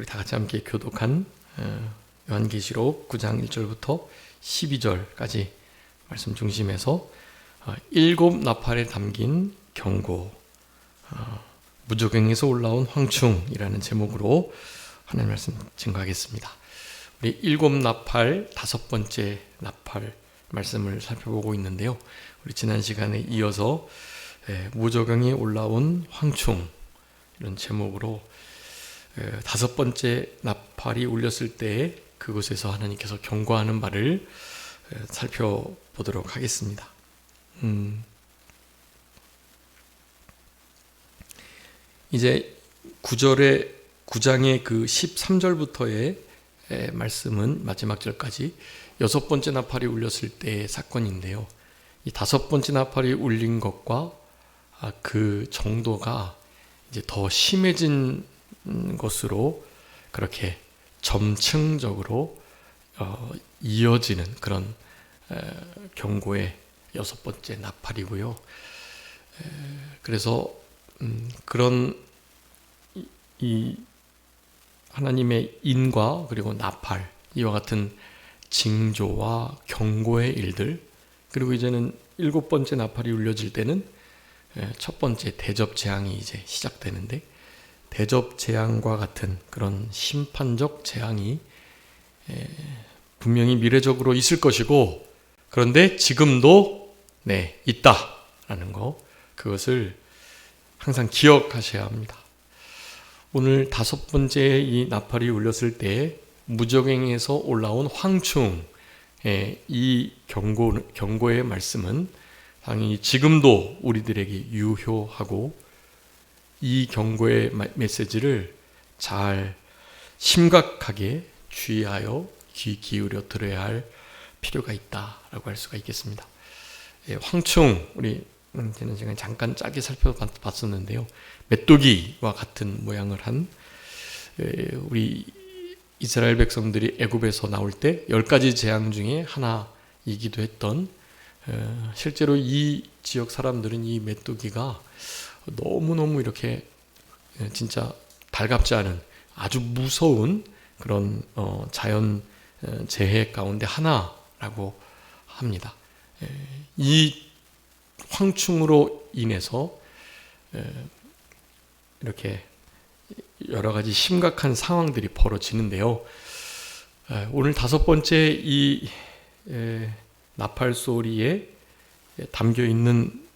우리 다 같이 함께 교독한 요한계시록 9장 1절부터 12절까지 말씀 중심에서 일곱 나팔에 담긴 경고, 무저갱에서 올라온 황충이라는 제목으로 하나님 말씀 증거하겠습니다. 우리 일곱 나팔, 다섯 번째 나팔 말씀을 살펴보고 있는데요. 우리 지난 시간에 이어서 무저갱에 올라온 황충 이런 제목으로 다섯 번째 나팔이 울렸을 때 그곳에서 하나님께서 경고하는 바를 살펴보도록 하겠습니다. 이제 9장의 그 13절부터의 말씀은 마지막 절까지 여섯 번째 나팔이 울렸을 때의 사건인데요. 이 다섯 번째 나팔이 울린 것과 그 정도가 이제 더 심해진 것으로 그렇게 점층적으로 이어지는 그런 경고의 여섯 번째 나팔이고요. 그래서 그런 이 하나님의 인과 그리고 나팔, 이와 같은 징조와 경고의 일들, 그리고 이제는 일곱 번째 나팔이 울려질 때는 첫 번째 대접 재앙이 이제 시작되는데, 대접 재앙과 같은 그런 심판적 재앙이 분명히 미래적으로 있을 것이고, 그런데 지금도 있다라는 거, 그것을 항상 기억하셔야 합니다. 오늘 다섯 번째 이 나팔이 울렸을 때 무저갱에서 올라온 황충, 이 경고의 말씀은 당연히 지금도 우리들에게 유효하고, 이 경고의 메시지를 잘 심각하게 주의하여 귀 기울여 들어야 할 필요가 있다라고 할 수가 있겠습니다. 황충, 우리 지난 시간에 잠깐 짧게 살펴봤었는데요. 메뚜기와 같은 모양을 한 우리 이스라엘 백성들이 애굽에서 나올 때 10가지 재앙 중에 하나이기도 했던, 실제로 이 지역 사람들은 이 메뚜기가 너무너무 이렇게 진짜 달갑지 않은 아주 무서운 그런 자연 재해 가운데 하나라고 합니다. 이 황충으로 인해서 이렇게 여러 가지 심각한 상황들이 벌어지는데요. 오늘 다섯 번째 이 나팔 소리에 담겨 있는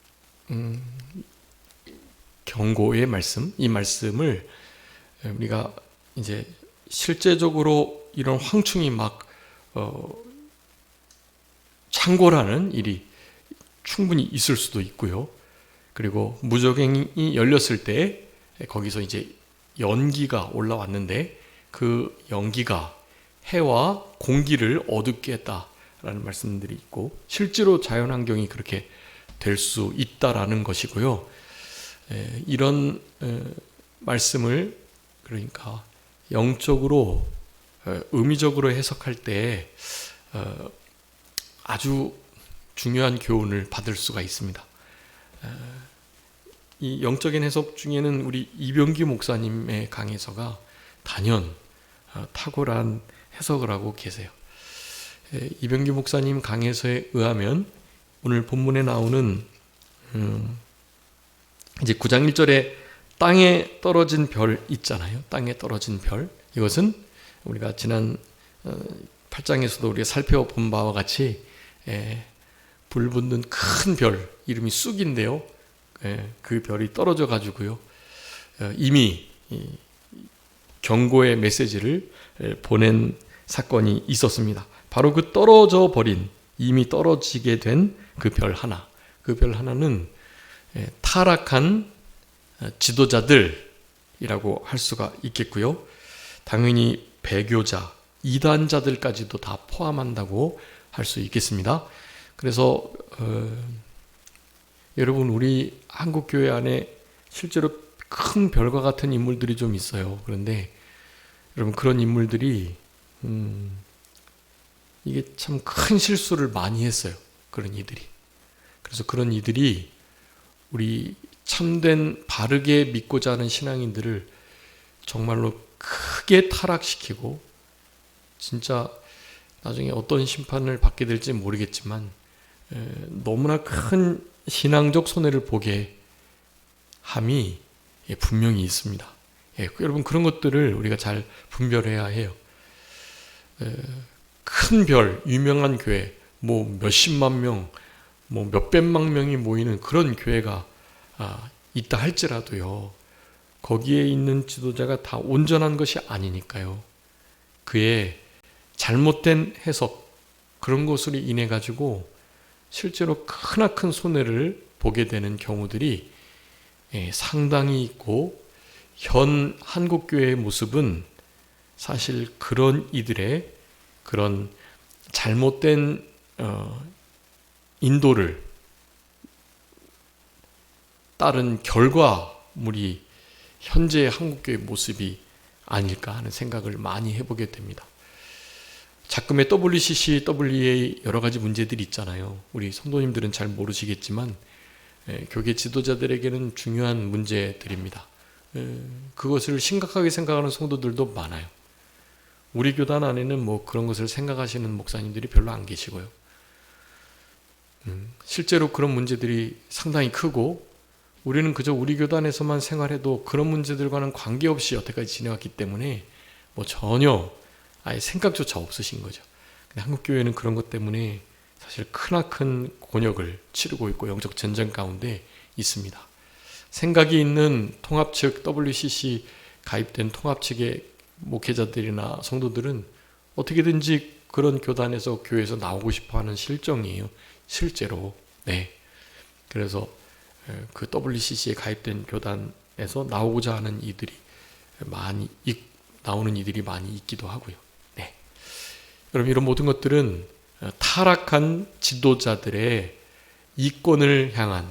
경고의 말씀, 이 말씀을 우리가 이제 실제적으로 이런 황충이 막 창궐하는 일이 충분히 있을 수도 있고요. 그리고 무저갱이 열렸을 때 거기서 이제 연기가 올라왔는데 그 연기가 해와 공기를 어둡게 했다라는 말씀들이 있고, 실제로 자연환경이 그렇게 될 수 있다라는 것이고요. 이런 말씀을 그러니까 영적으로 의미적으로 해석할 때 아주 중요한 교훈을 받을 수가 있습니다. 이 영적인 해석 중에는 우리 이병기 목사님의 강해서가 단연 탁월한 해석을 하고 계세요. 이병기 목사님 강해서에 의하면 오늘 본문에 나오는 이제 9장 1절에 땅에 떨어진 별 있잖아요. 땅에 떨어진 별. 이것은 우리가 지난 8장에서도 우리가 살펴본 바와 같이 불 붙는 큰 별, 이름이 쑥인데요. 그 별이 떨어져 가지고요. 이미 경고의 메시지를 보낸 사건이 있었습니다. 바로 그 떨어져 버린, 이미 떨어지게 된 그 별 하나. 그 별 하나는 타락한 지도자들이라고 할 수가 있겠고요. 당연히 배교자, 이단자들까지도 다 포함한다고 할 수 있겠습니다. 그래서 여러분, 우리 한국교회 안에 실제로 큰 별과 같은 인물들이 좀 있어요. 그런데 여러분, 그런 인물들이 이게 참 큰 실수를 많이 했어요. 그런 이들이. 그래서 그런 이들이 우리 참된 바르게 믿고자 하는 신앙인들을 정말로 크게 타락시키고 진짜 나중에 어떤 심판을 받게 될지 모르겠지만 너무나 큰 신앙적 손해를 보게 함이 분명히 있습니다. 여러분 그런 것들을 우리가 잘 분별해야 해요. 큰 별, 유명한 교회, 뭐 몇십만 명, 뭐 몇백만 명이 모이는 그런 교회가 있다 할지라도요. 거기에 있는 지도자가 다 온전한 것이 아니니까요. 그의 잘못된 해석 그런 것으로 인해 가지고 실제로 크나큰 손해를 보게 되는 경우들이 상당히 있고 현 한국교회의 모습은 사실 그런 이들의 그런 잘못된 인도를 따른 결과물이 현재의 한국교회의 모습이 아닐까 하는 생각을 많이 해보게 됩니다. 자금의 WCC, WEA 여러 가지 문제들이 있잖아요. 우리 성도님들은 잘 모르시겠지만 교계 지도자들에게는 중요한 문제들입니다. 그것을 심각하게 생각하는 성도들도 많아요. 우리 교단 안에는 뭐 그런 것을 생각하시는 목사님들이 별로 안 계시고요. 실제로 그런 문제들이 상당히 크고 우리는 그저 우리 교단에서만 생활해도 그런 문제들과는 관계없이 여태까지 지내왔기 때문에 뭐 전혀 아예 생각조차 없으신 거죠. 근데 한국교회는 그런 것 때문에 사실 크나큰 곤욕을 치르고 있고 영적 전쟁 가운데 있습니다. 생각이 있는 통합 측 WCC 가입된 통합 측의 목회자들이나 성도들은 어떻게든지 그런 교단에서 교회에서 나오고 싶어하는 실정이에요. 실제로. 그래서 그 WCC에 가입된 교단에서 나오고자 하는 이들이 나오는 이들이 많이 있기도 하고요. 여러분 이런 모든 것들은 타락한 지도자들의 이권을 향한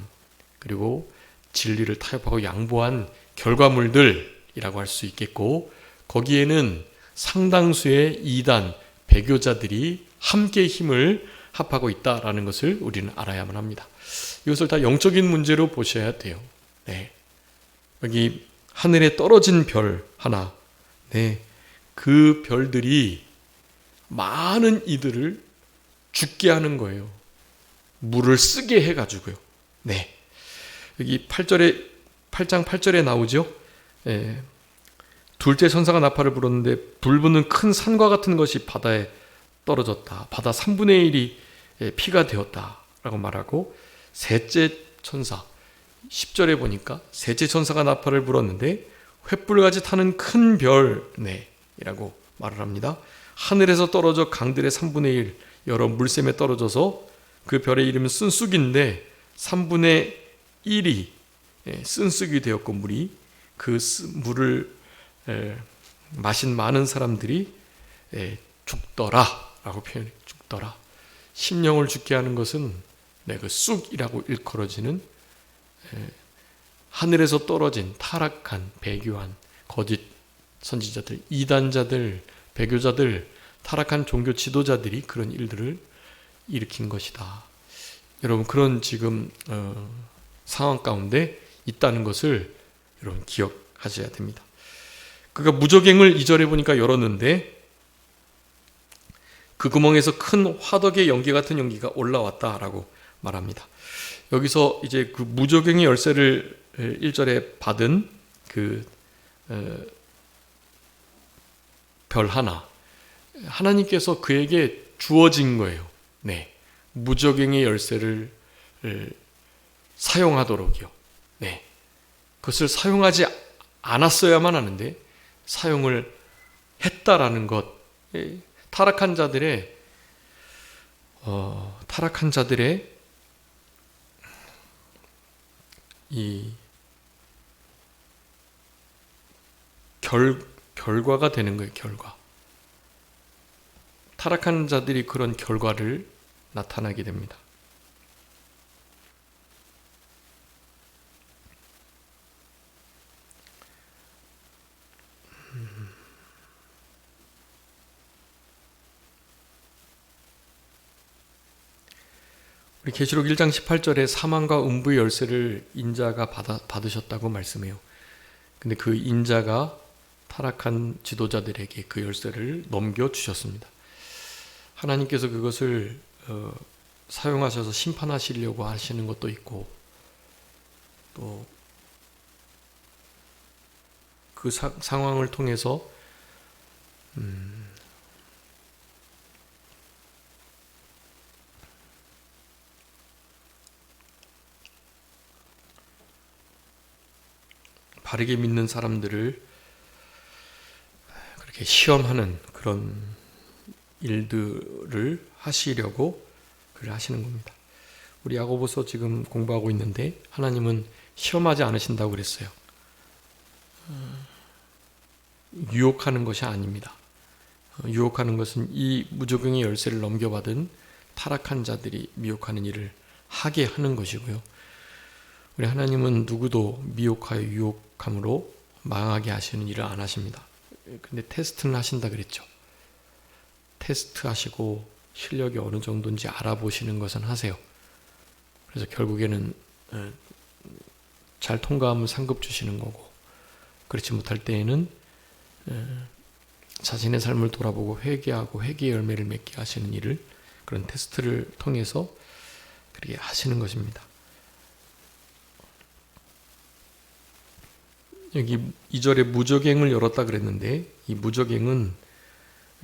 그리고 진리를 타협하고 양보한 결과물들이라고 할 수 있겠고 거기에는 상당수의 이단, 배교자들이 함께 힘을 합하고 있다라는 것을 우리는 알아야만 합니다. 이것을 다 영적인 문제로 보셔야 돼요. 여기 하늘에 떨어진 별 하나, 그 별들이 많은 이들을 죽게 하는 거예요. 물을 쓰게 해가지고요. 여기 8장 8절에 나오죠. 둘째 천사가 나팔을 불었는데 불붙는 큰 산과 같은 것이 바다에 떨어졌다. 바다 3분의 1이 피가 되었다라고 말하고 셋째 천사 10절에 보니까 셋째 천사가 나팔을 불었는데 횃불같이 타는 큰 별이라고 말을 합니다. 하늘에서 떨어져 강들의 3분의 1 여러 물샘에 떨어져서 그 별의 이름은 쓴쑥인데 3분의 1이 쓴쑥이 되었고 물이 그 물을 마신 많은 사람들이 죽더라 라고 표현해. 죽더라. 심령을 죽게 하는 것은 그 쑥이라고 일컬어지는 하늘에서 떨어진 타락한 배교한 거짓 선지자들, 이단자들, 배교자들, 타락한 종교 지도자들이 그런 일들을 일으킨 것이다. 여러분 그런 지금 상황 가운데 있다는 것을 여러분 기억하셔야 됩니다. 그가 무저갱을 2절에 보니까 열었는데 그 구멍에서 큰 화덕의 연기 같은 연기가 올라왔다라고 말합니다. 여기서 이제 그 무저갱의 열쇠를 1절에 받은 그 별 하나, 하나님께서 그에게 주어진 거예요. 무저갱의 열쇠를 사용하도록요. 그것을 사용하지 않았어야만 하는데 사용을 했다라는 것. 타락한 자들의 이 결과가 되는 거예요. 결과. 타락한 자들이 그런 결과를 나타나게 됩니다. 우리 계시록 1장 18절에 사망과 음부의 열쇠를 인자가 받으셨다고 말씀해요. 근데 그 인자가 타락한 지도자들에게 그 열쇠를 넘겨주셨습니다. 하나님께서 그것을 사용하셔서 심판하시려고 하시는 것도 있고, 또 그 상황을 통해서 바르게 믿는 사람들을 그렇게 시험하는 그런 일들을 하시려고 그를 하시는 겁니다. 우리 야고보서 지금 공부하고 있는데 하나님은 시험하지 않으신다고 그랬어요. 유혹하는 것이 아닙니다. 유혹하는 것은 이 무적용의 열쇠를 넘겨받은 타락한 자들이 미혹하는 일을 하게 하는 것이고요. 우리 하나님은 누구도 미혹하여 유혹함으로 망하게 하시는 일을 안 하십니다. 근데 테스트는 하신다 그랬죠. 테스트 하시고 실력이 어느 정도인지 알아보시는 것은 하세요. 그래서 결국에는 잘 통과하면 상급 주시는 거고, 그렇지 못할 때에는 자신의 삶을 돌아보고 회개하고 회개의 열매를 맺게 하시는 일을, 그런 테스트를 통해서 그렇게 하시는 것입니다. 여기 2절에 무적행을 열었다 그랬는데, 이 무적행은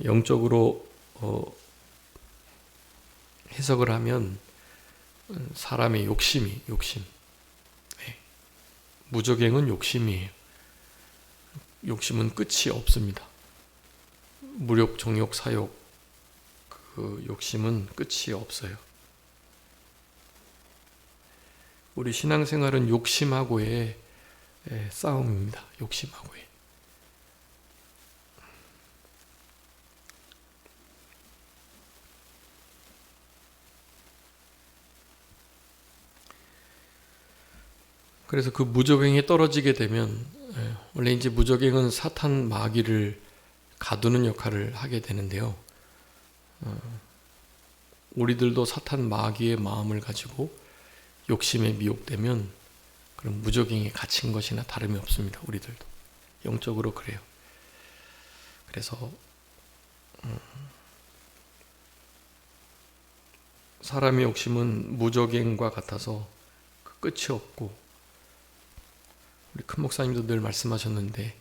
영적으로 해석을 하면 사람의 욕심. 네. 무적행은 욕심이에요. 욕심은 끝이 없습니다. 무욕, 정욕, 사욕, 그 욕심은 끝이 없어요. 우리 신앙생활은 욕심하고의 싸움입니다. 욕심하고의. 그래서 그 무적행에 떨어지게 되면, 원래 이제 무적행은 사탄 마귀를 가두는 역할을 하게 되는데요. 우리들도 사탄 마귀의 마음을 가지고 욕심에 미혹되면 그런 무적행에 갇힌 것이나 다름이 없습니다. 우리들도 영적으로 그래요. 그래서 사람의 욕심은 무적행과 같아서 끝이 없고, 우리 큰 목사님도 늘 말씀하셨는데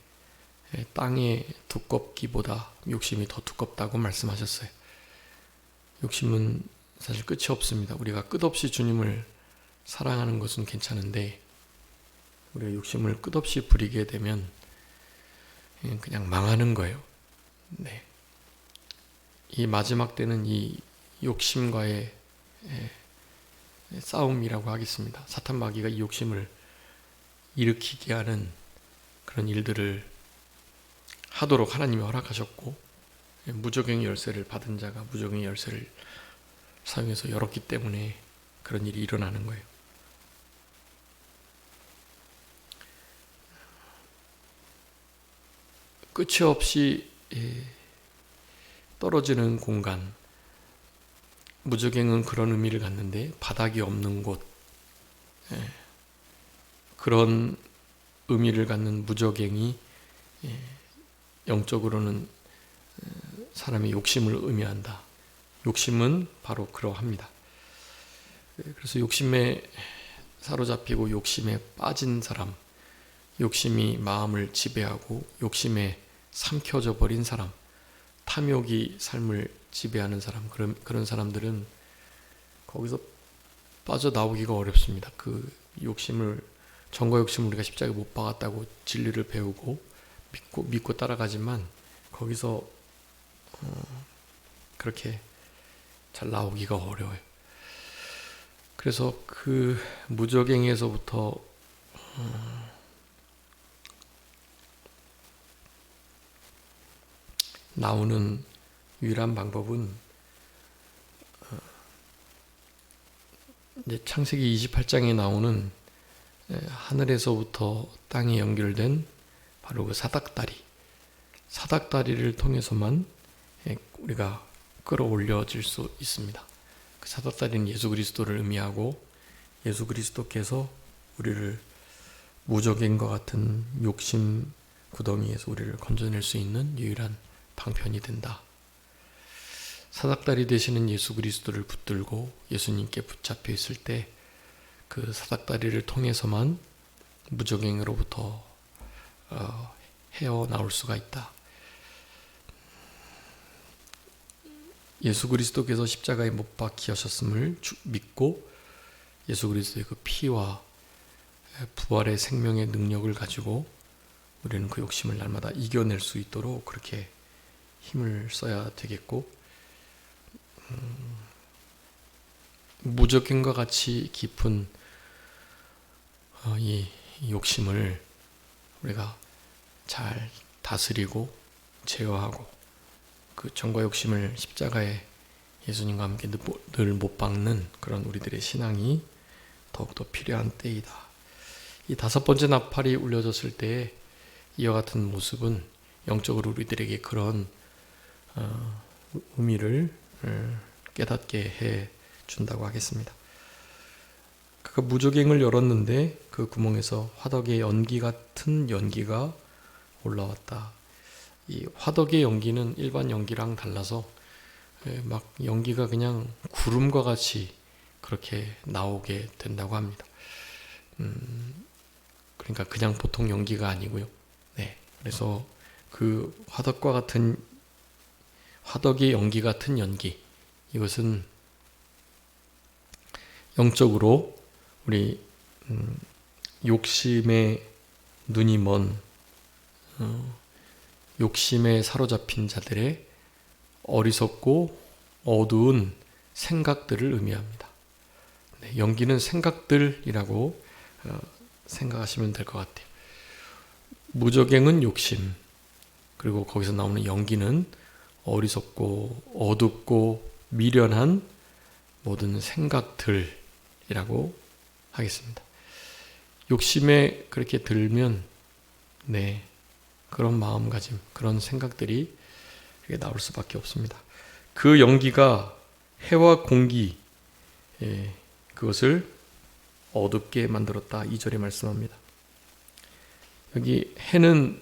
땅의 두껍기보다 욕심이 더 두껍다고 말씀하셨어요. 욕심은 사실 끝이 없습니다. 우리가 끝없이 주님을 사랑하는 것은 괜찮은데, 우리가 욕심을 끝없이 부리게 되면 그냥 망하는 거예요. 네. 이 마지막 때는 이 욕심과의 싸움이라고 하겠습니다. 사탄 마귀가 이 욕심을 일으키게 하는 그런 일들을 하도록 하나님이 허락하셨고, 무적행의 열쇠를 받은 자가 무적행의 열쇠를 사용해서 열었기 때문에 그런 일이 일어나는 거예요. 끝이 없이 떨어지는 공간, 무적행은 그런 의미를 갖는데, 바닥이 없는 곳, 그런 의미를 갖는 무적행이 영적으로는 사람의 욕심을 의미한다. 욕심은 바로 그러합니다. 그래서 욕심에 사로잡히고 욕심에 빠진 사람, 욕심이 마음을 지배하고 욕심에 삼켜져 버린 사람, 탐욕이 삶을 지배하는 사람, 그런 사람들은 거기서 빠져나오기가 어렵습니다. 그 욕심을, 정과 욕심을 우리가 십자가에 못 박았다고 진리를 배우고 믿고 따라가지만 거기서 그렇게 잘 나오기가 어려워요. 그래서 그 무적행에서부터 나오는 유일한 방법은 이제 창세기 28장에 나오는 하늘에서부터 땅에 연결된 바로 그 사닥다리를 통해서만 우리가 끌어올려질 수 있습니다. 그 사닥다리는 예수 그리스도를 의미하고, 예수 그리스도께서 우리를 무적행과 같은 욕심 구덩이에서 우리를 건져낼 수 있는 유일한 방편이 된다. 사닥다리 되시는 예수 그리스도를 붙들고 예수님께 붙잡혀 있을 때 그 사닥다리를 통해서만 무적행으로부터 헤어나올 수가 있다. 예수 그리스도께서 십자가에 못 박히셨음을 믿고 예수 그리스도의 그 피와 부활의 생명의 능력을 가지고 우리는 그 욕심을 날마다 이겨낼 수 있도록 그렇게 힘을 써야 되겠고, 무적행과 같이 깊은 이 욕심을 우리가 잘 다스리고 제어하고 그 정과 욕심을 십자가에 예수님과 함께 늘 못 박는 그런 우리들의 신앙이 더욱더 필요한 때이다. 이 5번째 나팔이 울려졌을 때에 이와 같은 모습은 영적으로 우리들에게 그런 의미를 깨닫게 해 준다고 하겠습니다. 그가 무적행을 열었는데 그 구멍에서 화덕의 연기 같은 연기가 올라왔다. 이 화덕의 연기는 일반 연기랑 달라서 막 연기가 그냥 구름과 같이 그렇게 나오게 된다고 합니다. 그러니까 그냥 보통 연기가 아니고요. 네, 그래서 그 화덕의 연기 같은 연기, 이것은 영적으로 우리 욕심에 눈이 먼 욕심에 사로잡힌 자들의 어리석고 어두운 생각들을 의미합니다. 네, 연기는 생각들이라고 생각하시면 될 것 같아요. 무적행은 욕심, 그리고 거기서 나오는 연기는 어리석고 어둡고 미련한 모든 생각들이라고 하겠습니다. 욕심에 그렇게 들면 그런 마음가짐, 그런 생각들이 나올 수밖에 없습니다. 그 연기가 해와 공기, 그것을 어둡게 만들었다. 2절에 말씀합니다. 여기 해는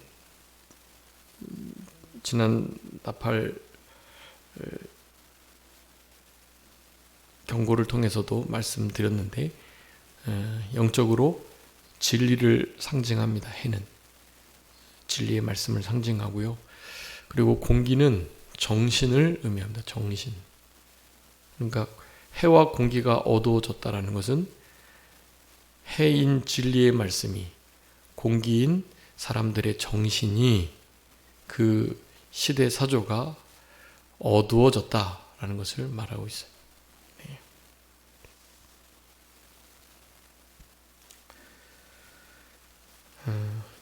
지난 나팔 경고를 통해서도 말씀드렸는데 영적으로 진리를 상징합니다. 해는 진리의 말씀을 상징하고요. 그리고 공기는 정신을 의미합니다. 정신. 그러니까 해와 공기가 어두워졌다라는 것은 해인 진리의 말씀이, 공기인 사람들의 정신이, 그 시대 사조가 어두워졌다라는 것을 말하고 있어요. 네.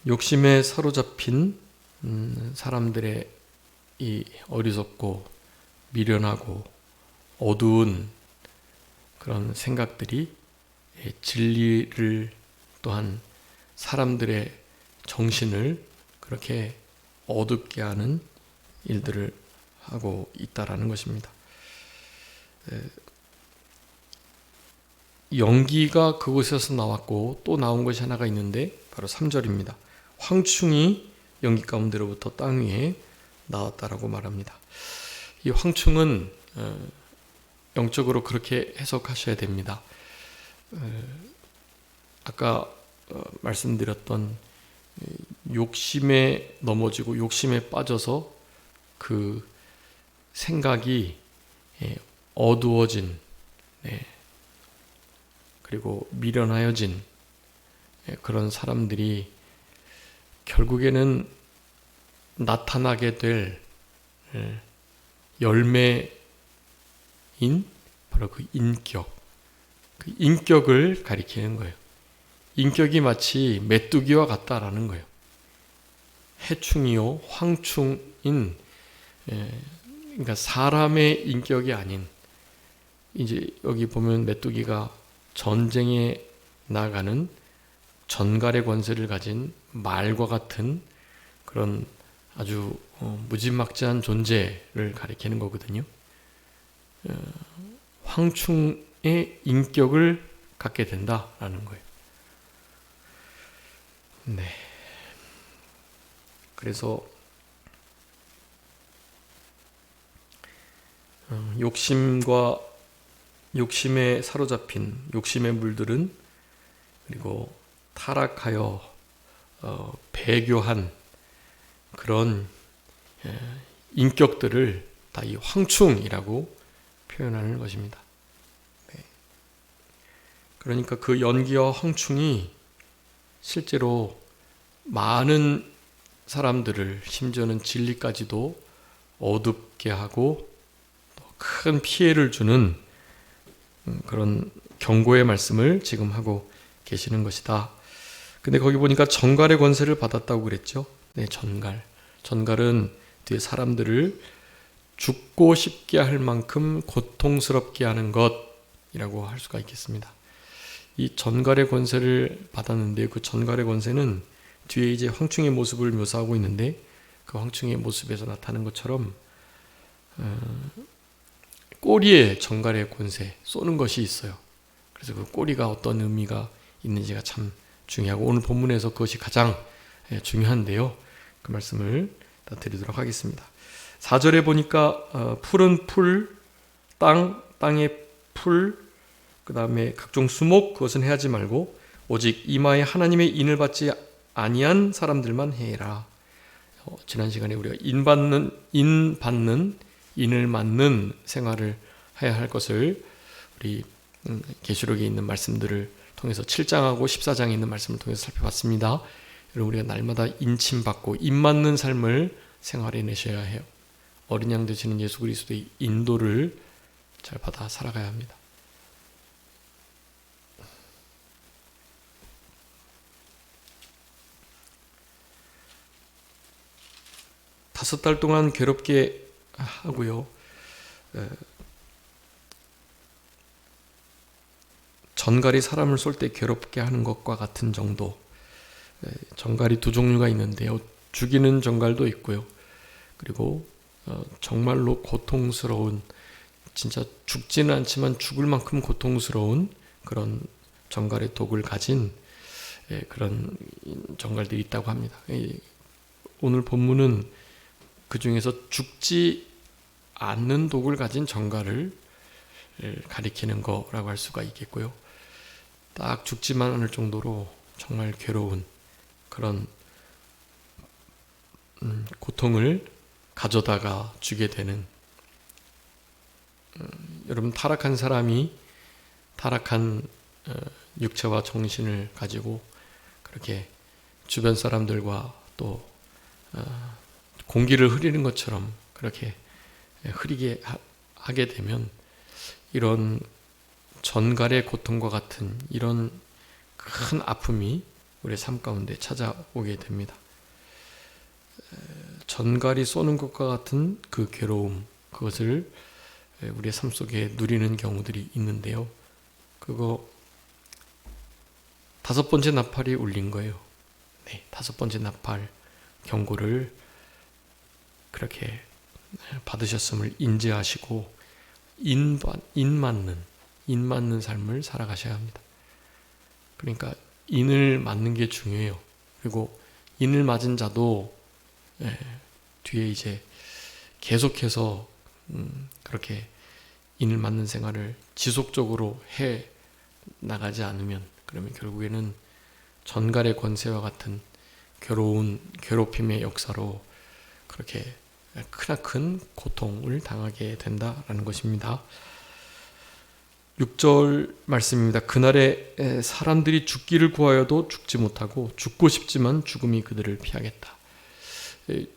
욕심에 사로잡힌 사람들의 이 어리석고 미련하고 어두운 그런 생각들이 진리를, 또한 사람들의 정신을 그렇게 어둡게 하는 일들을 하고 있다라는 것입니다. 연기가 그곳에서 나왔고 또 나온 것이 하나가 있는데 바로 3절입니다. 황충이 연기 가운데로부터 땅 위에 나왔다라고 말합니다. 이 황충은 영적으로 그렇게 해석하셔야 됩니다. 아까 말씀드렸던 욕심에 넘어지고 욕심에 빠져서 그 생각이 어두워진, 그리고 미련하여진 그런 사람들이 결국에는 나타나게 될 열매인 바로 그 인격, 그 인격을 가리키는 거예요. 인격이 마치 메뚜기와 같다라는 거예요. 해충이요 황충인, 그러니까 사람의 인격이 아닌, 이제 여기 보면 메뚜기가 전쟁에 나가는 전갈의 권세를 가진 말과 같은 그런 아주 무지막지한 존재를 가리키는 거거든요. 황충의 인격을 갖게 된다라는 거예요. 네. 그래서 욕심에 사로잡힌 욕심의 물들은, 그리고 타락하여 배교한 그런 인격들을 다 이 황충이라고 표현하는 것입니다. 네. 그러니까 그 연기와 황충이 실제로 많은 사람들을, 심지어는 진리까지도 어둡게 하고 큰 피해를 주는 그런 경고의 말씀을 지금 하고 계시는 것이다. 근데 거기 보니까 전갈의 권세를 받았다고 그랬죠. 네, 전갈은 뒤에 사람들을 죽고 싶게 할 만큼 고통스럽게 하는 것이라고 할 수가 있겠습니다. 이 전갈의 권세를 받았는데, 그 전갈의 권세는 뒤에 이제 황충의 모습을 묘사하고 있는데, 그 황충의 모습에서 나타나는 것처럼 꼬리에 전갈의 권세, 쏘는 것이 있어요. 그래서 그 꼬리가 어떤 의미가 있는지가 참 중요하고, 오늘 본문에서 그것이 가장 중요한데요. 그 말씀을 드리도록 하겠습니다. 4절에 보니까 푸른 풀, 땅의 풀, 그 다음에 각종 수목, 그것은 해하지 말고 오직 이마에 하나님의 인을 받지 아니한 사람들만 해라. 지난 시간에 우리가 인을 맞는 생활을 해야 할 것을 우리 계시록에 있는 말씀들을 통해서 7장하고 14장에 있는 말씀을 통해서 살펴봤습니다. 여러분, 우리가 날마다 인침받고 인 맞는 삶을 생활해 내셔야 해요. 어린 양 되시는 예수 그리스도의 인도를 잘 받아 살아가야 합니다. 다섯 달 동안 괴롭게 하고요. 전갈이 사람을 쏠 때 괴롭게 하는 것과 같은 정도. 전갈이 두 종류가 있는데요. 죽이는 전갈도 있고요. 그리고 정말로 고통스러운, 진짜 죽지는 않지만 죽을 만큼 고통스러운 그런 전갈의 독을 가진 그런 전갈들이 있다고 합니다. 오늘 본문은 그 중에서 죽지 않는 독을 가진 전갈을 가리키는 거라고 할 수가 있겠고요. 딱 죽지만 않을 정도로 정말 괴로운 그런 고통을 가져다가 주게 되는, 여러분, 타락한 사람이 타락한 육체와 정신을 가지고 그렇게 주변 사람들과 또 공기를 흐리는 것처럼 그렇게 흐리게 하게 되면 이런 전갈의 고통과 같은 이런 큰 아픔이 우리의 삶 가운데 찾아오게 됩니다. 전갈이 쏘는 것과 같은 그 괴로움, 그것을 우리의 삶 속에 누리는 경우들이 있는데요. 그거 다섯 번째 나팔이 울린 거예요. 네, 다섯 번째 나팔 경고를 그렇게 받으셨음을 인지하시고 인 맞는 삶을 살아가셔야 합니다. 그러니까 인을 맞는 게 중요해요. 그리고 인을 맞은 자도 뒤에 이제 계속해서 그렇게 인을 맞는 생활을 지속적으로 해 나가지 않으면, 그러면 결국에는 전갈의 권세와 같은 괴롭힘의 역사로 그렇게 크나큰 고통을 당하게 된다라는 것입니다. 6절 말씀입니다. 그날에 사람들이 죽기를 구하여도 죽지 못하고 죽고 싶지만 죽음이 그들을 피하겠다.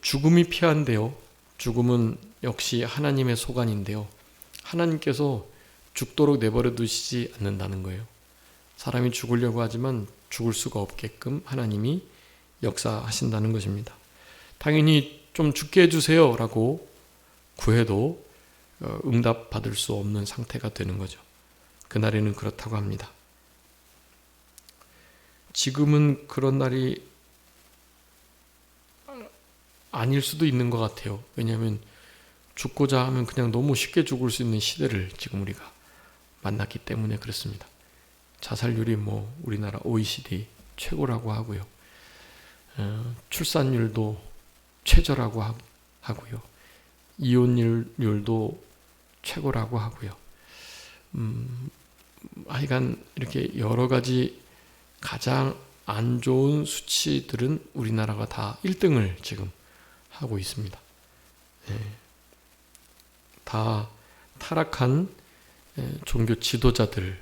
죽음이 피한대요. 죽음은 역시 하나님의 소관인데요. 하나님께서 죽도록 내버려 두시지 않는다는 거예요. 사람이 죽으려고 하지만 죽을 수가 없게끔 하나님이 역사하신다는 것입니다. 당연히 좀 죽게 해주세요 라고 구해도 응답받을 수 없는 상태가 되는 거죠. 그날에는 그렇다고 합니다. 지금은 그런 날이 아닐 수도 있는 것 같아요. 왜냐하면 죽고자 하면 그냥 너무 쉽게 죽을 수 있는 시대를 지금 우리가 만났기 때문에 그렇습니다. 자살률이 우리나라 OECD 최고라고 하고요. 출산율도 최저라고 하고요. 이혼율도 최고라고 하고요. 하여간 이렇게 여러 가지 가장 안 좋은 수치들은 우리나라가 다 1등을 지금 하고 있습니다. 다 타락한 종교 지도자들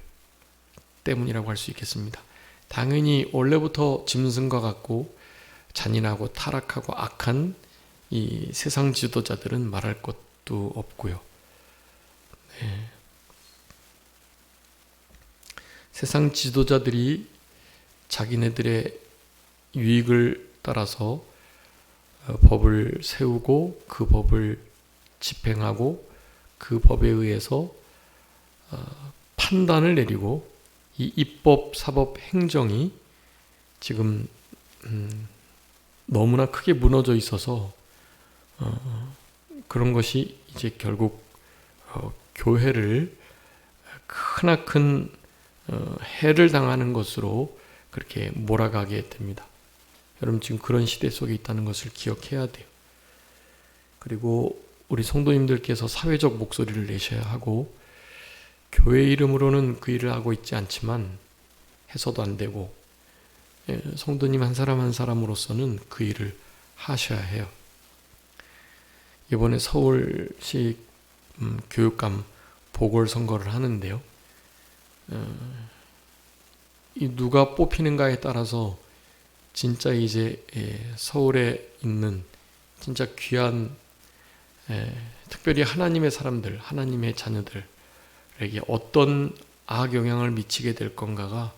때문이라고 할 수 있겠습니다. 당연히 원래부터 짐승과 같고 잔인하고 타락하고 악한 이 세상 지도자들은 말할 것도 없고요. 세상 지도자들이 자기네들의 유익을 따라서 법을 세우고 그 법을 집행하고 그 법에 의해서 판단을 내리고 이 입법, 사법, 행정이 지금 너무나 크게 무너져 있어서 그런 것이 이제 결국 교회를 크나큰 해를 당하는 것으로 그렇게 몰아가게 됩니다. 여러분 지금 그런 시대 속에 있다는 것을 기억해야 돼요. 그리고 우리 성도님들께서 사회적 목소리를 내셔야 하고 교회 이름으로는 그 일을 하고 있지 않지만 해서도 안 되고 성도님 한 사람 한 사람으로서는 그 일을 하셔야 해요. 이번에 서울시 교육감 보궐선거를 하는데요. 이 누가 뽑히는가에 따라서 진짜 이제 서울에 있는 진짜 귀한 특별히 하나님의 사람들, 하나님의 자녀들에게 어떤 악영향을 미치게 될 건가가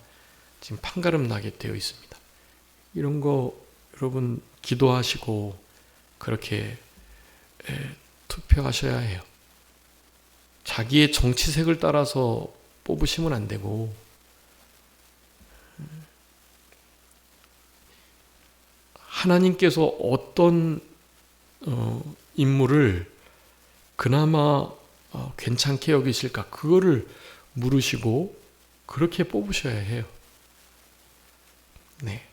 지금 판가름 나게 되어 있습니다. 이런 거 여러분 기도하시고 그렇게 투표하셔야 해요. 자기의 정치색을 따라서 뽑으시면 안 되고 하나님께서 어떤 인물을 그나마 괜찮게 여기실까 그거를 물으시고 그렇게 뽑으셔야 해요. 네,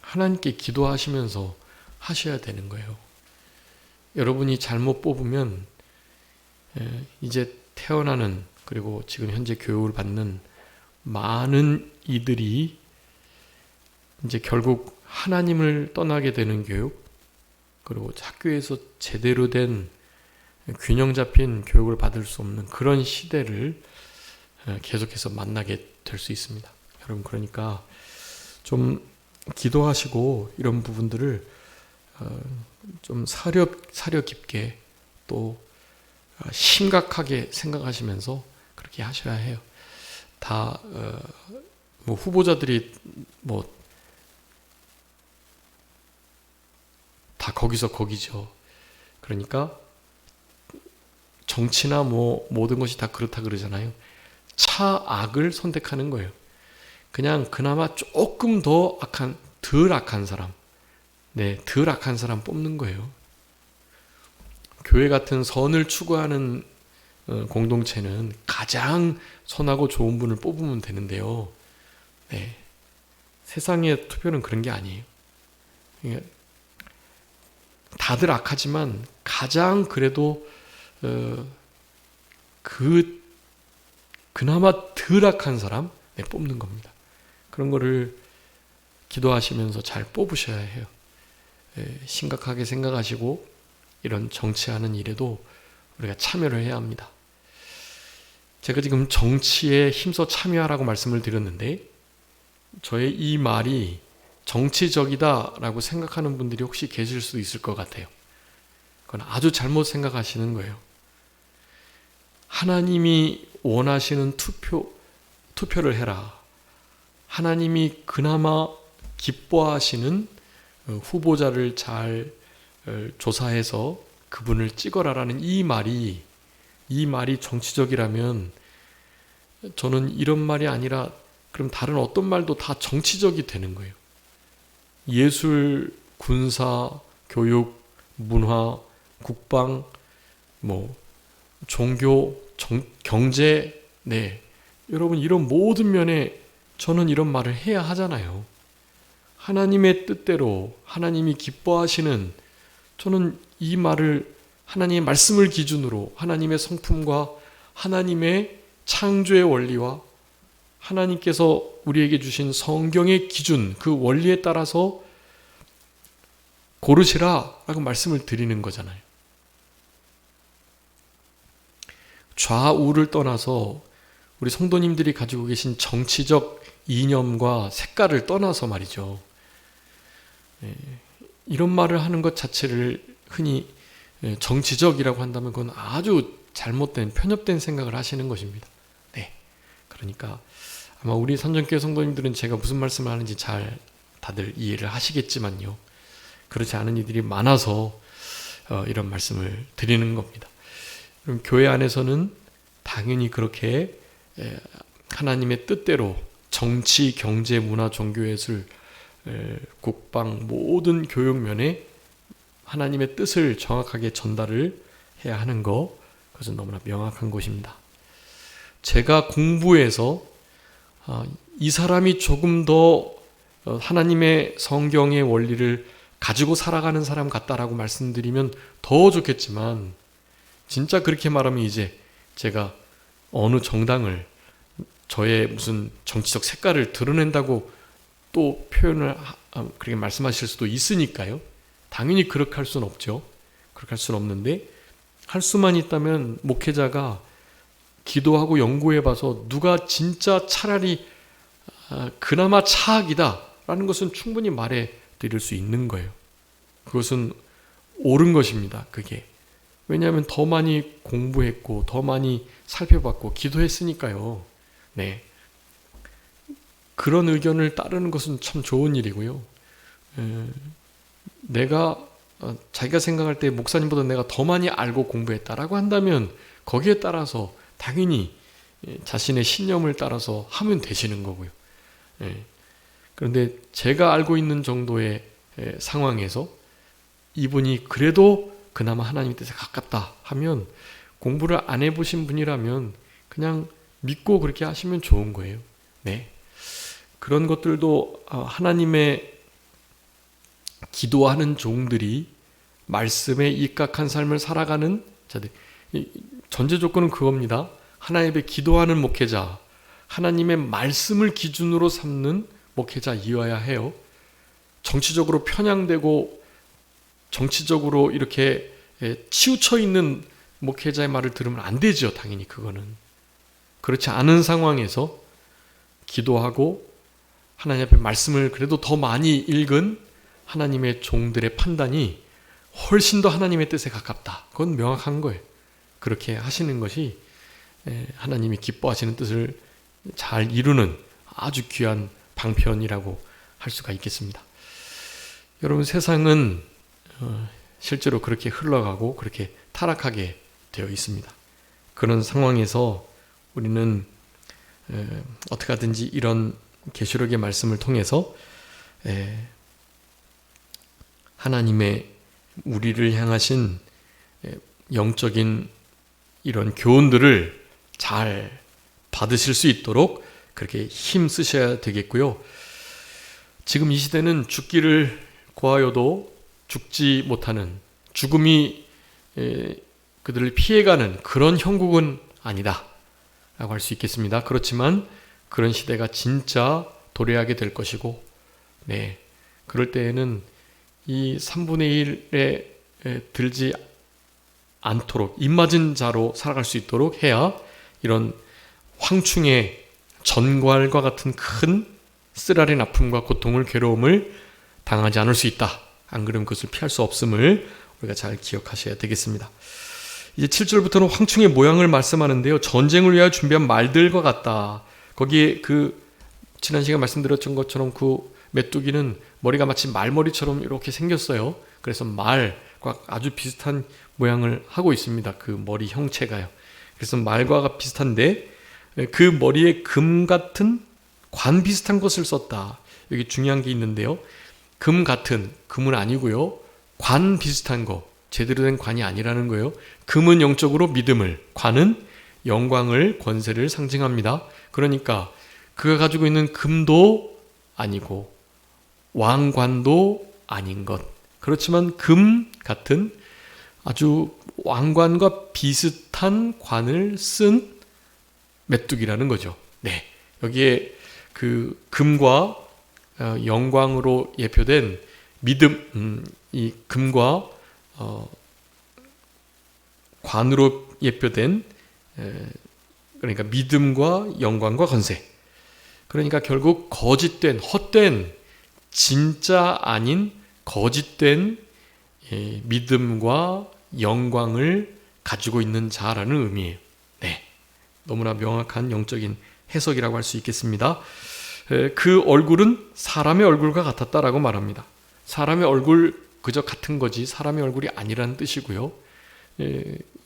하나님께 기도하시면서 하셔야 되는 거예요. 여러분이 잘못 뽑으면 이제 태어나는 그리고 지금 현재 교육을 받는 많은 이들이 이제 결국 하나님을 떠나게 되는 교육 그리고 학교에서 제대로 된 균형 잡힌 교육을 받을 수 없는 그런 시대를 계속해서 만나게 될 수 있습니다. 여러분 그러니까 좀 기도하시고 이런 부분들을 좀 사려 깊게 또 심각하게 생각하시면서 그렇게 하셔야 해요. 다 뭐 후보자들이 뭐 다 거기서 거기죠. 그러니까 정치나 뭐 모든 것이 다 그렇다 그러잖아요. 차악을 선택하는 거예요. 그냥 그나마 조금 더 악한, 덜 악한 사람, 덜 악한 사람 뽑는 거예요. 교회 같은 선을 추구하는 공동체는 가장 선하고 좋은 분을 뽑으면 되는데요. 세상의 투표는 그런 게 아니에요. 다들 악하지만 가장 그래도 그나마 덜 악한 사람 뽑는 겁니다. 그런 거를 기도하시면서 잘 뽑으셔야 해요. 심각하게 생각하시고 이런 정치하는 일에도 우리가 참여를 해야 합니다. 제가 지금 정치에 힘써 참여하라고 말씀을 드렸는데 저의 이 말이 정치적이다라고 생각하는 분들이 혹시 계실 수도 있을 것 같아요. 그건 아주 잘못 생각하시는 거예요. 하나님이 원하시는 투표를 해라. 하나님이 그나마 기뻐하시는 후보자를 잘 조사해서 그분을 찍어라라는 이 말이 정치적이라면 저는 이런 말이 아니라 그럼 다른 어떤 말도 다 정치적이 되는 거예요. 예술, 군사, 교육, 문화, 국방, 종교, 경제, 여러분 이런 모든 면에 저는 이런 말을 해야 하잖아요. 하나님의 뜻대로 하나님이 기뻐하시는, 저는 이 말을 하나님의 말씀을 기준으로 하나님의 성품과 하나님의 창조의 원리와 하나님께서 우리에게 주신 성경의 기준, 그 원리에 따라서 고르시라 라고 말씀을 드리는 거잖아요. 좌우를 떠나서 우리 성도님들이 가지고 계신 정치적 이념과 색깔을 떠나서 말이죠. 이런 말을 하는 것 자체를 흔히 정치적이라고 한다면 그건 아주 잘못된, 편협된 생각을 하시는 것입니다. 네. 그러니까 아마 우리 선전교회 성도님들은 제가 무슨 말씀을 하는지 잘 다들 이해를 하시겠지만요. 그렇지 않은 이들이 많아서 이런 말씀을 드리는 겁니다. 그럼 교회 안에서는 당연히 그렇게 하나님의 뜻대로 정치, 경제, 문화, 종교, 예술, 국방 모든 교육면에 하나님의 뜻을 정확하게 전달을 해야 하는 것, 그것은 너무나 명확한 것입니다. 제가 공부해서 이 사람이 조금 더 하나님의 성경의 원리를 가지고 살아가는 사람 같다라고 말씀드리면 더 좋겠지만, 진짜 그렇게 말하면 이제 제가 어느 정당을 저의 무슨 정치적 색깔을 드러낸다고 또 표현을 그렇게 말씀하실 수도 있으니까요. 당연히 그렇게 할 수는 없죠. 그렇게 할 수는 없는데, 할 수만 있다면 목회자가 기도하고 연구해봐서 누가 진짜 차라리 그나마 차악이다 라는 것은 충분히 말해 드릴 수 있는 거예요. 그것은 옳은 것입니다. 그게. 왜냐하면 더 많이 공부했고 더 많이 살펴봤고 기도했으니까요. 네. 그런 의견을 따르는 것은 참 좋은 일이고요. 내가 자기가 생각할 때 목사님보다 내가 더 많이 알고 공부했다라고 한다면 거기에 따라서 당연히 자신의 신념을 따라서 하면 되시는 거고요. 그런데 제가 알고 있는 정도의 상황에서 이분이 그래도 그나마 하나님 뜻에 가깝다 하면, 공부를 안 해보신 분이라면 그냥 믿고 그렇게 하시면 좋은 거예요. 네. 그런 것들도 하나님의 기도하는 종들이 말씀에 입각한 삶을 살아가는 자들, 전제 조건은 그겁니다. 하나님의 기도하는 목회자, 하나님의 말씀을 기준으로 삼는 목회자이어야 해요. 정치적으로 편향되고 정치적으로 이렇게 치우쳐 있는 목회자의 말을 들으면 안 되죠. 당연히 그거는. 그렇지 않은 상황에서 기도하고 하나님 앞에 말씀을 그래도 더 많이 읽은 하나님의 종들의 판단이 훨씬 더 하나님의 뜻에 가깝다. 그건 명확한 거예요. 그렇게 하시는 것이 하나님이 기뻐하시는 뜻을 잘 이루는 아주 귀한 방편이라고 할 수가 있겠습니다. 여러분, 세상은 실제로 그렇게 흘러가고 그렇게 타락하게 되어 있습니다. 그런 상황에서 우리는 어떻게 하든지 이런 계시록의 말씀을 통해서 하나님의 우리를 향하신 영적인 이런 교훈들을 잘 받으실 수 있도록 그렇게 힘 쓰셔야 되겠고요. 지금 이 시대는 죽기를 고하여도 죽지 못하는, 죽음이 그들을 피해가는 그런 형국은 아니다 라고 할 수 있겠습니다. 그렇지만 그런 시대가 진짜 도래하게 될 것이고, 네, 그럴 때에는 이 3분의 1에 들지 않도록 입맞은 자로 살아갈 수 있도록 해야 이런 황충의 전괄과 같은 큰 쓰라린 아픔과 고통을, 괴로움을 당하지 않을 수 있다. 안 그러면 그것을 피할 수 없음을 우리가 잘 기억하셔야 되겠습니다. 이제 7절부터는 황충의 모양을 말씀하는데요. 전쟁을 위하여 준비한 말들과 같다. 거기에 지난 시간에 말씀드렸던 것처럼 그 메뚜기는 머리가 마치 말머리처럼 이렇게 생겼어요. 그래서 말과 아주 비슷한 모양을 하고 있습니다. 그 머리 형체가요. 그래서 말과 비슷한데 그 머리에 금 같은 관 비슷한 것을 썼다. 여기 중요한 게 있는데요. 금 같은, 금은 아니고요. 관 비슷한 거, 제대로 된 관이 아니라는 거예요. 금은 영적으로 믿음을, 관은 영광을, 권세를 상징합니다. 그러니까 그가 가지고 있는 금도 아니고 왕관도 아닌 것. 그렇지만 금 같은 아주 왕관과 비슷한 관을 쓴 메뚜기라는 거죠. 네, 여기에 그 금과 영광으로 예표된 믿음, 이 금과 관으로 예표된 그러니까 믿음과 영광과 권세. 그러니까 결국 거짓된, 헛된, 진짜 아닌 거짓된 믿음과 영광을 가지고 있는 자라는 의미예요. 네, 너무나 명확한 영적인 해석이라고 할 수 있겠습니다. 그 얼굴은 사람의 얼굴과 같았다라고 말합니다. 사람의 얼굴 그저 같은 거지 사람의 얼굴이 아니라는 뜻이고요.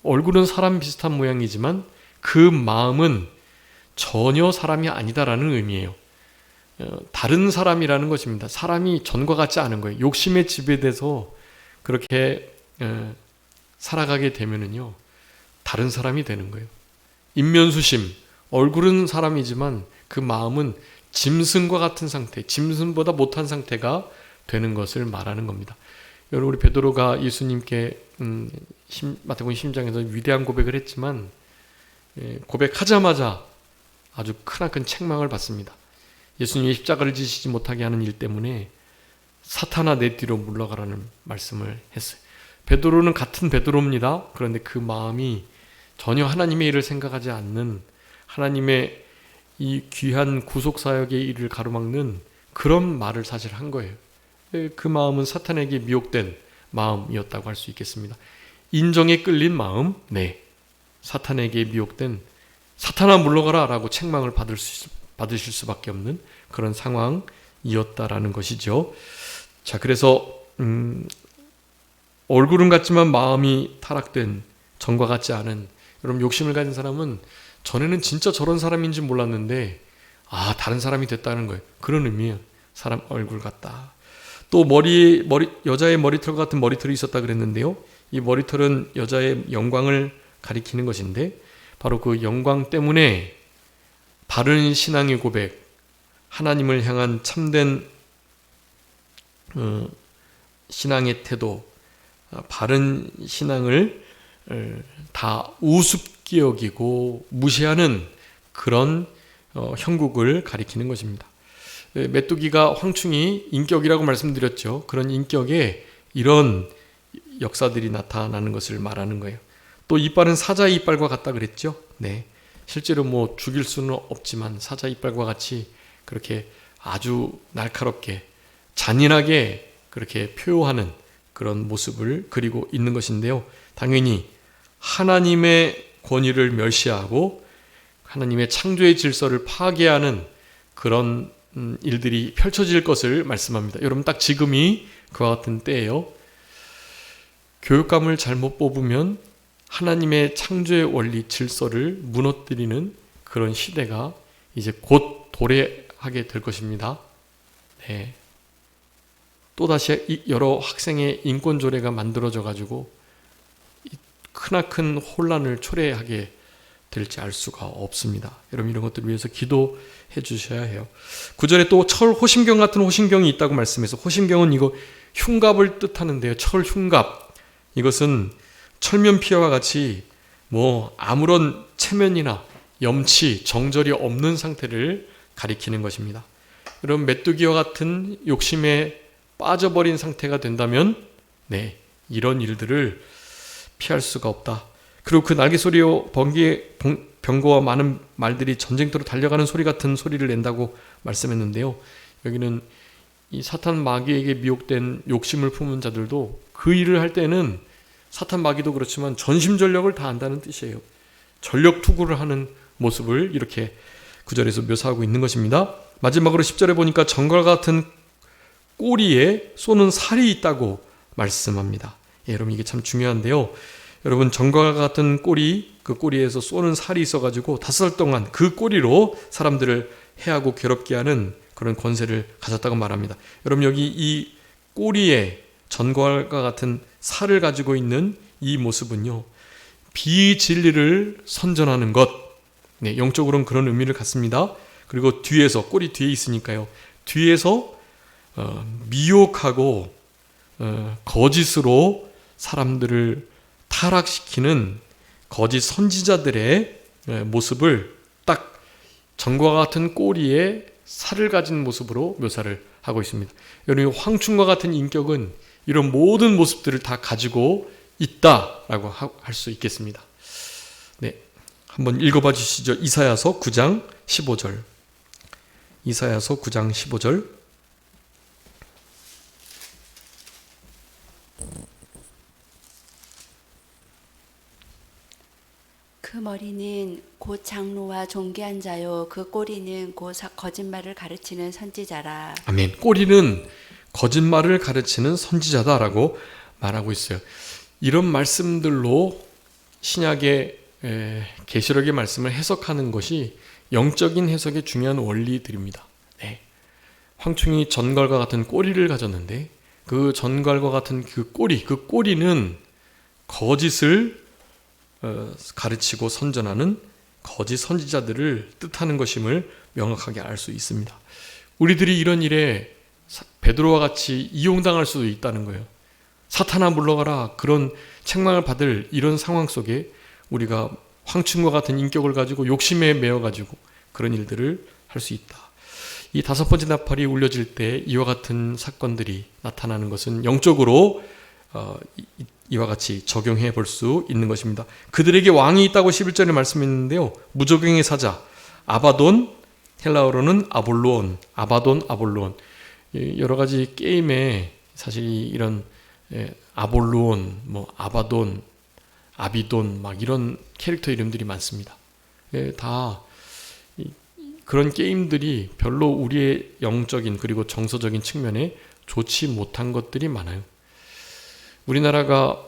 얼굴은 사람 비슷한 모양이지만 그 마음은 전혀 사람이 아니다라는 의미예요. 다른 사람이라는 것입니다. 사람이 전과 같지 않은 거예요. 욕심에 지배돼서 그렇게 살아가게 되면은요, 다른 사람이 되는 거예요. 인면수심, 얼굴은 사람이지만 그 마음은 짐승과 같은 상태, 짐승보다 못한 상태가 되는 것을 말하는 겁니다. 여러분, 우리 베드로가 예수님께 마태복음 10장에서 위대한 고백을 했지만 고백하자마자 아주 크나큰 책망을 받습니다. 예수님이 십자가를 지시지 못하게 하는 일 때문에 사탄아 내 뒤로 물러가라는 말씀을 했어요. 베드로는 같은 베드로입니다. 그런데 그 마음이 전혀 하나님의 일을 생각하지 않는, 하나님의 이 귀한 구속사역의 일을 가로막는 그런 말을 사실 한 거예요. 그 마음은 사탄에게 미혹된 마음이었다고 할 수 있겠습니다. 인정에 끌린 마음, 네, 사탄에게 미혹된, 사탄아 물러가라 라고 책망을 받으실 수밖에 없는 그런 상황이었다라는 것이죠. 자, 그래서 얼굴은 같지만 마음이 타락된, 전과 같지 않은, 여러분 욕심을 가진 사람은 전에는 진짜 저런 사람인지 몰랐는데 다른 사람이 됐다는 거예요. 그런 의미예요. 사람 얼굴 같다. 또 여자의 머리털 같은 머리털이 있었다 그랬는데요. 이 머리털은 여자의 영광을 가리키는 것인데 바로 그 영광 때문에 바른 신앙의 고백, 하나님을 향한 참된 신앙의 태도, 바른 신앙을 다 우습게 여기고 무시하는 그런 형국을 가리키는 것입니다. 메뚜기가 황충이 인격이라고 말씀드렸죠. 그런 인격에 이런 역사들이 나타나는 것을 말하는 거예요. 또 이빨은 사자의 이빨과 같다 그랬죠. 네, 실제로 뭐 죽일 수는 없지만 사자 이빨과 같이 그렇게 아주 날카롭게 잔인하게 그렇게 표효하는 그런 모습을 그리고 있는 것인데요. 당연히 하나님의 권위를 멸시하고 하나님의 창조의 질서를 파괴하는 그런 일들이 펼쳐질 것을 말씀합니다. 여러분, 딱 지금이 그와 같은 때예요. 교육감을 잘못 뽑으면 하나님의 창조의 원리 질서를 무너뜨리는 그런 시대가 이제 곧 도래하게 될 것입니다. 네. 또다시 여러 학생의 인권 조례가 만들어져 가지고 크나큰 혼란을 초래하게 될지 알 수가 없습니다. 여러분, 이런 것들을 위해서 기도해 주셔야 해요. 9절에 또 철 호심경 같은 호심경이 있다고 말씀해서, 호심경은 이거 흉갑을 뜻하는데요. 철 흉갑, 이것은 철면 피와 같이 뭐 아무런 체면이나 염치, 정절이 없는 상태를 가리키는 것입니다. 여러분, 메뚜기와 같은 욕심에 빠져버린 상태가 된다면 네, 이런 일들을 피할 수가 없다. 그리고 그 날개 소리와 번개의 병거와 많은 말들이 전쟁터로 달려가는 소리 같은 소리를 낸다고 말씀했는데요. 여기는 이 사탄 마귀에게 미혹된 욕심을 품은 자들도 그 일을 할 때는 사탄 마귀도 그렇지만 전심전력을 다한다는 뜻이에요. 전력 투구를 하는 모습을 이렇게 9절에서 묘사하고 있는 것입니다. 마지막으로 10절에 보니까 정갈 같은 꼬리에 쏘는 살이 있다고 말씀합니다. 여러분, 이게 참 중요한데요. 여러분, 정갈 같은 꼬리, 그 꼬리에서 쏘는 살이 있어가지고 5살 동안 그 꼬리로 사람들을 해하고 괴롭게 하는 그런 권세를 가졌다고 말합니다. 여러분, 여기 이 꼬리에 전갈과 같은 살을 가지고 있는 이 모습은요, 비진리를 선전하는 것, 네, 영적으로는 그런 의미를 갖습니다. 그리고 뒤에서, 꼬리 뒤에 있으니까요, 뒤에서 미혹하고 거짓으로 사람들을 타락시키는 거짓 선지자들의 모습을 딱 전과 같은 꼬리에 살을 가진 모습으로 묘사를 하고 있습니다. 여러분, 황충과 같은 인격은 이런 모든 모습들을 다 가지고 있다라고 할 수 있겠습니다. 네, 한번 읽어봐 주시죠. 이사야서 9장 15절. 이사야서 9장 15절. 그 머리는 곧 장로와 존귀한 자요, 그 꼬리는 곧 거짓말을 가르치는 선지자라. 아멘. 꼬리는 거짓말을 가르치는 선지자다라고 말하고 있어요. 이런 말씀들로 신약의 계시록의 말씀을 해석하는 것이 영적인 해석의 중요한 원리들입니다. 네. 황충이 전갈과 같은 꼬리를 가졌는데 그 전갈과 같은 그 꼬리는 거짓을 가르치고 선전하는 거짓 선지자들을 뜻하는 것임을 명확하게 알 수 있습니다. 우리들이 이런 일에 베드로와 같이 이용당할 수도 있다는 거예요. 사탄아 물러가라, 그런 책망을 받을 이런 상황 속에 우리가 황충과 같은 인격을 가지고 욕심에 매여가지고 그런 일들을 할 수 있다. 이 5번째 나팔이 울려질 때 이와 같은 사건들이 나타나는 것은 영적으로 이와 같이 적용해 볼 수 있는 것입니다. 그들에게 왕이 있다고 11절에 말씀했는데요. 무적용의 사자 아바돈, 헬라어로는 아볼로온, 아바돈, 아볼로온. 여러 가지 게임에 사실 이런 아볼로온, 아바돈, 아비돈 막 이런 캐릭터 이름들이 많습니다. 다 그런 게임들이 별로 우리의 영적인 그리고 정서적인 측면에 좋지 못한 것들이 많아요. 우리나라가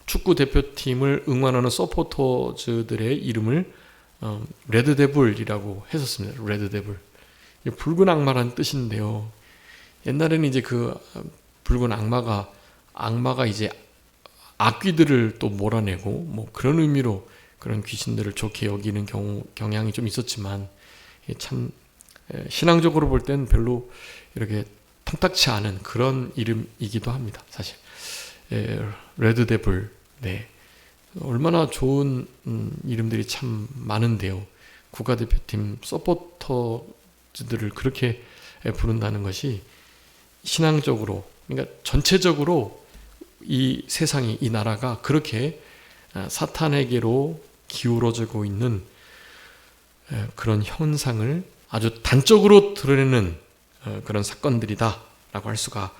축구 대표팀을 응원하는 서포터즈들의 이름을 레드데블이라고 했었습니다. 레드데블. 붉은 악마라는 뜻인데요. 옛날에는 이제 그 붉은 악마가 이제 악귀들을 또 몰아내고 그런 의미로 그런 귀신들을 좋게 여기는 경향이 좀 있었지만 참 신앙적으로 볼 땐 별로 이렇게 통탁치 않은 그런 이름이기도 합니다. 사실 레드데블, 네, 얼마나 좋은 이름들이 참 많은데요. 국가대표팀 서포터즈들을 그렇게 부른다는 것이 신앙적으로, 그러니까 전체적으로 이 세상이, 이 나라가 그렇게 사탄에게로 기울어지고 있는 그런 현상을 아주 단적으로 드러내는 그런 사건들이다 라고 할 수가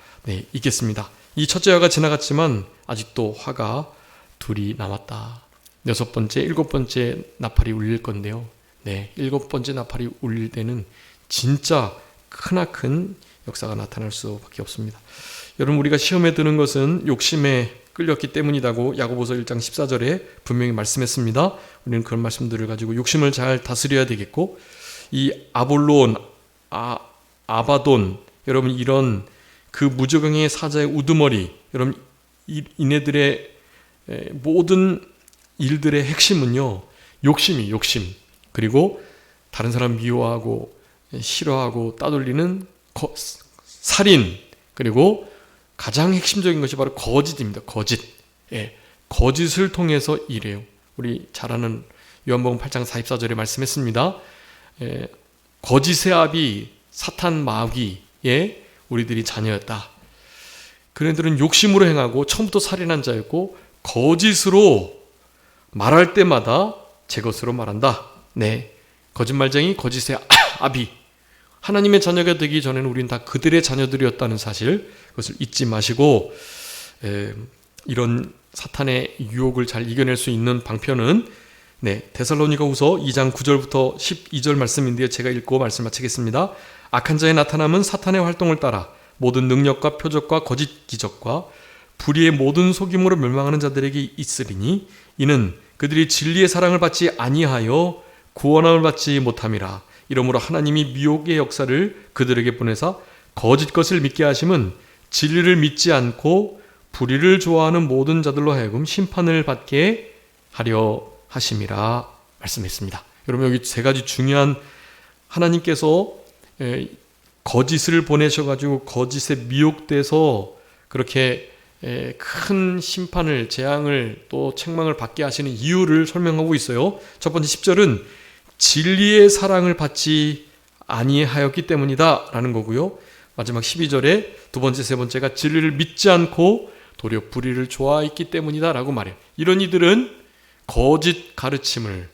있겠습니다. 이 첫째 화가 지나갔지만 아직도 화가 둘이 남았다. 6번째, 7번째 나팔이 울릴 건데요. 7번째 나팔이 울릴 때는 진짜 크나큰 역사가 나타날 수밖에 없습니다. 여러분, 우리가 시험에 드는 것은 욕심에 끌렸기 때문이라고 야고보서 1장 14절에 분명히 말씀했습니다. 우리는 그런 말씀들을 가지고 욕심을 잘 다스려야 되겠고, 이 아볼로온, 아바돈, 여러분, 이런 그 무적용의 사자의 우두머리, 여러분, 이네들의 모든 일들의 핵심은요, 욕심, 그리고 다른 사람 미워하고 싫어하고 따돌리는 살인, 그리고 가장 핵심적인 것이 바로 거짓입니다. 거짓을 통해서 일해요. 우리 잘 아는 요한복음 8장 44절에 말씀했습니다. 거짓의 아비 사탄 마귀의 우리들이 자녀였다. 그네들은 욕심으로 행하고 처음부터 살인한 자였고 거짓으로 말할 때마다 제 것으로 말한다. 거짓말쟁이, 거짓의 아비. 하나님의 자녀가 되기 전에는 우리는 다 그들의 자녀들이었다는 사실, 그것을 잊지 마시고, 이런 사탄의 유혹을 잘 이겨낼 수 있는 방편은 데살로니가후서 2장 9절부터 12절 말씀인데요. 제가 읽고 말씀 마치겠습니다. 악한 자의 나타남은 사탄의 활동을 따라 모든 능력과 표적과 거짓 기적과 불의의 모든 속임으로 멸망하는 자들에게 있으리니 이는 그들이 진리의 사랑을 받지 아니하여 구원함을 받지 못함이라. 이러므로 하나님이 미혹의 역사를 그들에게 보내사 거짓 것을 믿게 하심은 진리를 믿지 않고 불의를 좋아하는 모든 자들로 하여금 심판을 받게 하려 하심이라 말씀했습니다. 여러분, 여기 세 가지 중요한, 하나님께서 거짓을 보내셔가지고 거짓에 미혹돼서 그렇게 큰 심판을, 재앙을 또 책망을 받게 하시는 이유를 설명하고 있어요. 첫 번째 10절은 진리의 사랑을 받지 아니하였기 때문이다 라는 거고요. 마지막 12절에 두 번째, 세 번째가 진리를 믿지 않고 도리어 불의를 좋아했기 때문이다 라고 말해요. 이런 이들은 거짓 가르침을,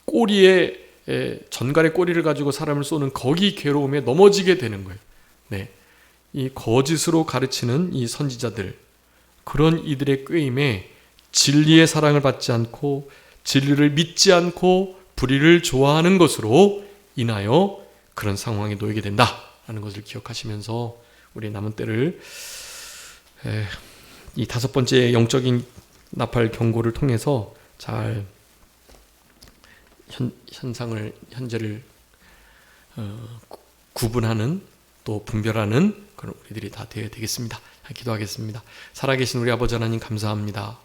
꼬리에 전갈의 꼬리를 가지고 사람을 쏘는 거기 괴로움에 넘어지게 되는 거예요. 네, 이 거짓으로 가르치는 이 선지자들, 그런 이들의 꾀임에 진리의 사랑을 받지 않고 진리를 믿지 않고 불의를 좋아하는 것으로 인하여 그런 상황에 놓이게 된다라는 것을 기억하시면서 우리 남은 때를 이 다섯 번째 영적인 나팔 경고를 통해서 잘 현재를 구분하는, 또 분별하는 그런 우리들이 다 되어야 되겠습니다. 기도하겠습니다. 살아계신 우리 아버지 하나님, 감사합니다.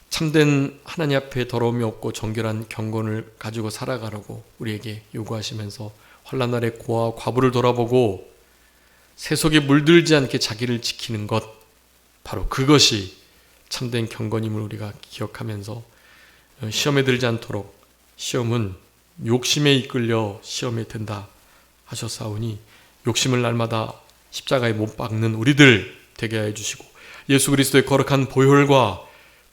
참된 하나님 앞에 더러움이 없고 정결한 경건을 가지고 살아가라고 우리에게 요구하시면서 환난 날에 고아 과부를 돌아보고 세속에 물들지 않게 자기를 지키는 것, 바로 그것이 참된 경건임을 우리가 기억하면서 시험에 들지 않도록, 시험은 욕심에 이끌려 시험에 든다 하셨사오니 욕심을 날마다 십자가에 못 박는 우리들 되게 하여 주시고, 예수 그리스도의 거룩한 보혈과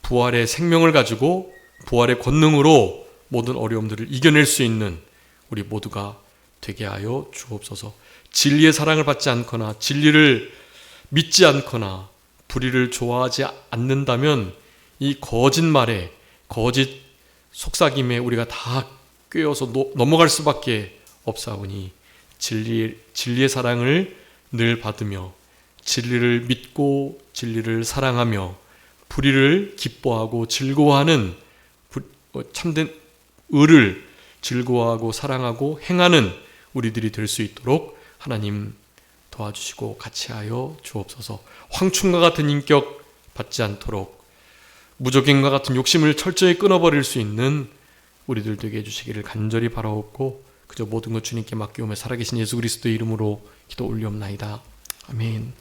부활의 생명을 가지고 부활의 권능으로 모든 어려움들을 이겨낼 수 있는 우리 모두가 되게 하여 주옵소서. 진리의 사랑을 받지 않거나 진리를 믿지 않거나 불의를 좋아하지 않는다면 이 거짓말에, 거짓 속삭임에 우리가 다 꿰어서 넘어갈 수밖에 없사오니 진리의 사랑을 늘 받으며 진리를 믿고 진리를 사랑하며 불의를 기뻐하고 즐거워하는, 참된 의를 즐거워하고 사랑하고 행하는 우리들이 될 수 있도록 하나님 도와주시고 같이 하여 주옵소서. 황충과 같은 인격 받지 않도록 무적행과 같은 욕심을 철저히 끊어버릴 수 있는 우리들 되게 해주시기를 간절히 바라옵고, 그저 모든 것 주님께 맡기오며 살아계신 예수 그리스도의 이름으로 기도 올리옵나이다. 아멘.